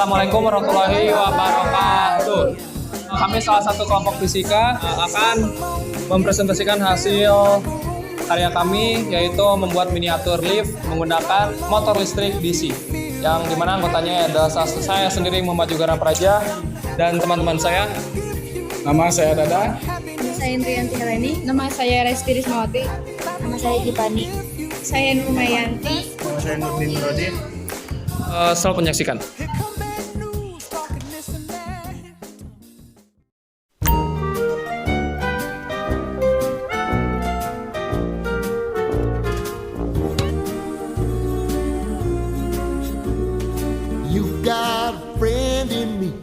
Assalamualaikum warahmatullahi wabarakatuh. Kami salah satu kelompok fisika akan mempresentasikan hasil karya kami, yaitu membuat miniatur lift menggunakan motor listrik DC, yang dimana anggotanya adalah saya sendiri, Muhammad Yugara Praja, dan teman-teman saya. Nama saya Dada. Nama saya Indriyanti Heleni. Nama saya Resti Rismawati. Nama saya Dipani. Saya Nurmayanti. Nama saya Nurdin Nuradi. Selamat menyaksikan. You've got a friend in me.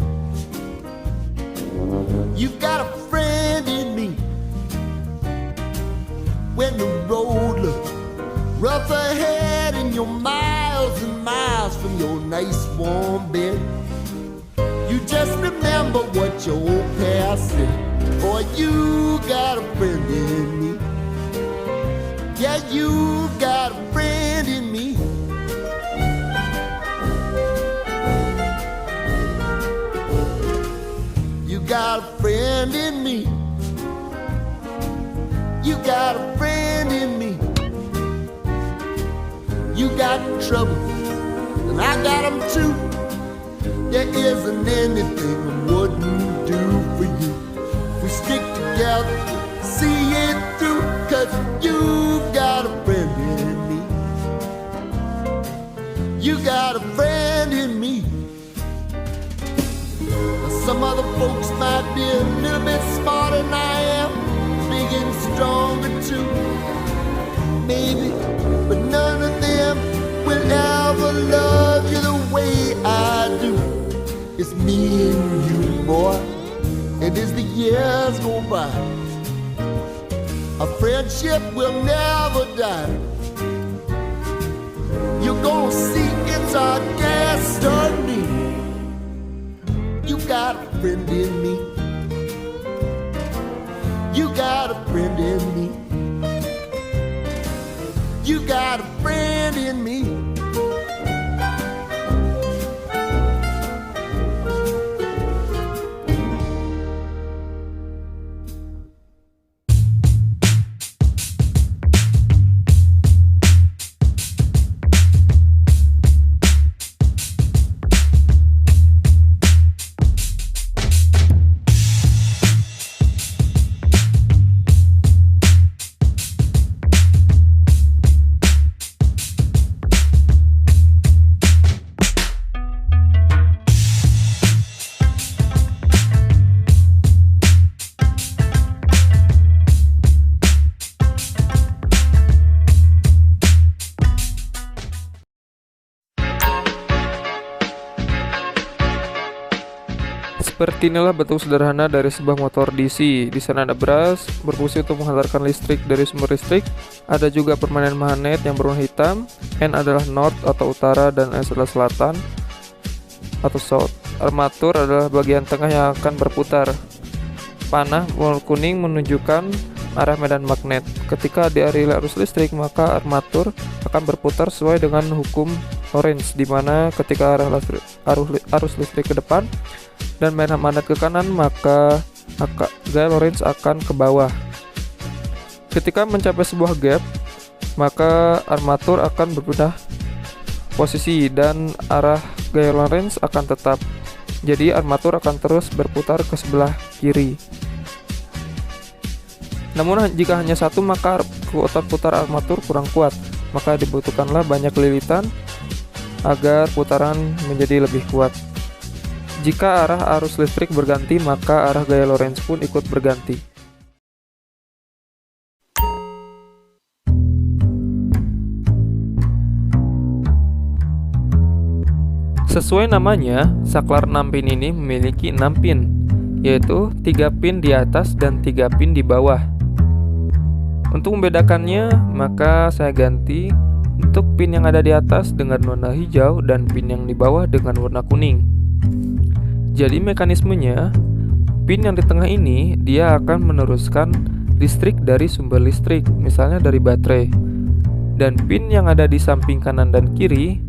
You've got a friend in me. When the road looks rough ahead and you're miles and miles from your nice warm bed, you just remember what your old past said. Boy, you got a friend in me. Yeah, you got a friend in me. You got a friend in me. You got a friend in me. You got trouble, and I got them too. There isn't anything I wouldn't do for you. We stick together, see it through, 'cause you got a friend in me. You got a friend in me. Some other folks might be a little bit smarter than I am, big and stronger too, maybe, but none of them will ever love you the way I do. It's me and you, boy, and as the years go by, our friendship will never die. You're gonna see it's our destiny. You got a friend in me. You got a friend in me. You got a friend in me. Seperti inilah bentuk sederhana dari sebuah motor DC. Di sana ada brush berfungsi untuk menghantarkan listrik dari sumber listrik. Ada juga permanen magnet yang berwarna hitam. N adalah north atau utara dan S adalah selatan atau south. Armatur adalah bagian tengah yang akan berputar. Panah warna kuning menunjukkan arah medan magnet. Ketika dialiri arus listrik, maka armatur akan berputar sesuai dengan hukum Lorentz, di mana ketika arus listrik ke depan dan medan magnet ke kanan, maka gaya Lorentz akan ke bawah. Ketika mencapai sebuah gap, maka armatur akan berpindah posisi dan arah gaya Lorentz akan tetap. Jadi armatur akan terus berputar ke sebelah kiri. Namun jika hanya satu, maka kekuatan putar armatur kurang kuat, maka dibutuhkanlah banyak lilitan agar putaran menjadi lebih kuat. Jika arah arus listrik berganti, maka arah gaya Lorentz pun ikut berganti. Sesuai namanya, saklar 6 pin ini memiliki 6 pin, yaitu 3 pin di atas dan 3 pin di bawah. Untuk membedakannya, maka saya ganti untuk pin yang ada di atas dengan warna hijau dan pin yang di bawah dengan warna kuning. Jadi mekanismenya, pin yang di tengah ini dia akan meneruskan listrik dari sumber listrik, misalnya dari baterai. Dan pin yang ada di samping kanan dan kiri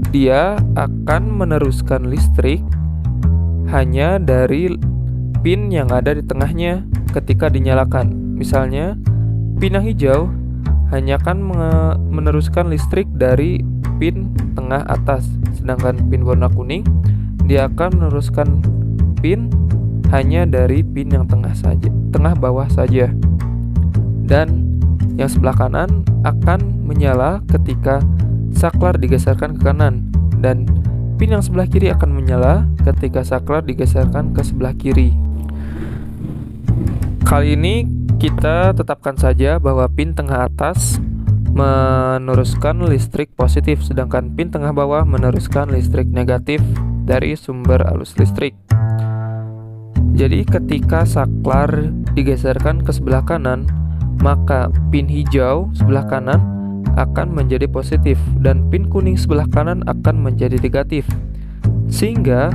dia akan meneruskan listrik hanya dari pin yang ada di tengahnya ketika dinyalakan. Misalnya, pin yang hijau hanya akan meneruskan listrik dari pin tengah atas, sedangkan pin warna kuning dia akan meneruskan pin hanya dari pin yang tengah bawah saja. Dan yang sebelah kanan akan menyala ketika saklar digeserkan ke kanan, dan pin yang sebelah kiri akan menyala ketika saklar digeserkan ke sebelah kiri. Kali ini kita tetapkan saja bahwa pin tengah atas meneruskan listrik positif, sedangkan pin tengah bawah meneruskan listrik negatif dari sumber arus listrik. Jadi ketika saklar digeserkan ke sebelah kanan, maka pin hijau sebelah kanan akan menjadi positif dan pin kuning sebelah kanan akan menjadi negatif. Sehingga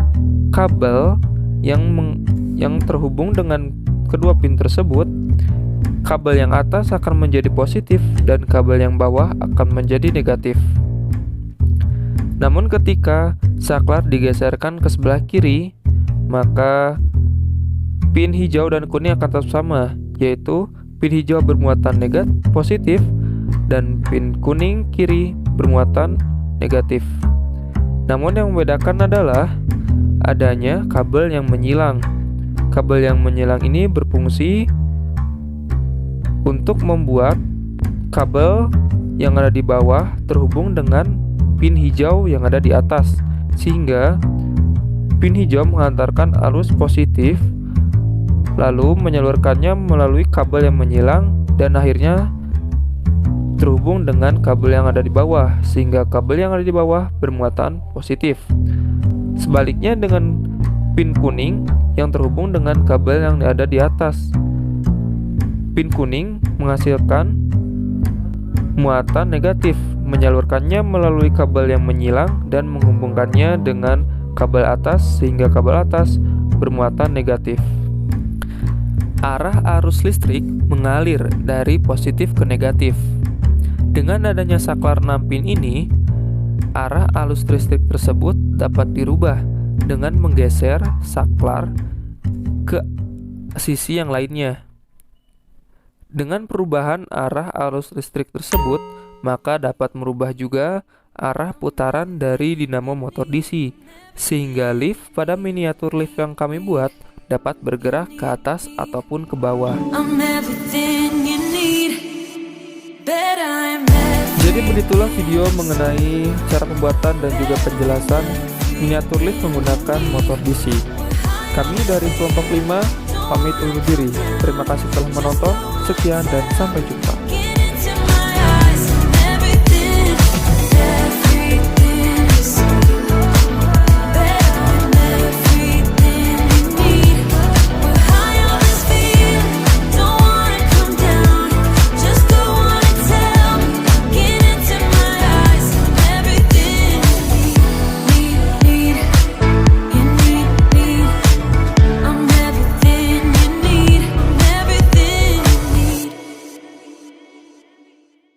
kabel yang terhubung dengan kedua pin tersebut, kabel yang atas akan menjadi positif dan kabel yang bawah akan menjadi negatif. Namun ketika saklar digeserkan ke sebelah kiri, maka pin hijau dan kuning akan tetap sama, yaitu pin hijau bermuatan positif dan pin kuning kiri bermuatan negatif. Namun yang membedakan adalah adanya kabel yang menyilang. Kabel yang menyilang ini berfungsi untuk membuat kabel yang ada di bawah terhubung dengan pin hijau yang ada di atas, sehingga pin hijau menghantarkan arus positif lalu menyalurkannya melalui kabel yang menyilang dan akhirnya terhubung dengan kabel yang ada di bawah, sehingga kabel yang ada di bawah bermuatan positif. Sebaliknya dengan pin kuning yang terhubung dengan kabel yang ada di atas, pin kuning menghasilkan muatan negatif, menyalurkannya melalui kabel yang menyilang dan menghubungkannya dengan kabel atas, sehingga kabel atas bermuatan negatif. Arah arus listrik mengalir dari positif ke negatif. Dengan adanya saklar 6 pin ini, arah arus listrik tersebut dapat dirubah dengan menggeser saklar ke sisi yang lainnya. Dengan perubahan arah arus listrik tersebut, maka dapat merubah juga arah putaran dari dinamo motor DC, sehingga lift pada miniatur lift yang kami buat dapat bergerak ke atas ataupun ke bawah. Jadi begitulah video mengenai cara pembuatan dan juga penjelasan miniatur lift menggunakan motor DC. Kami dari kelompok 5 pamit undur diri. Terima kasih telah menonton. Sekian dan sampai jumpa.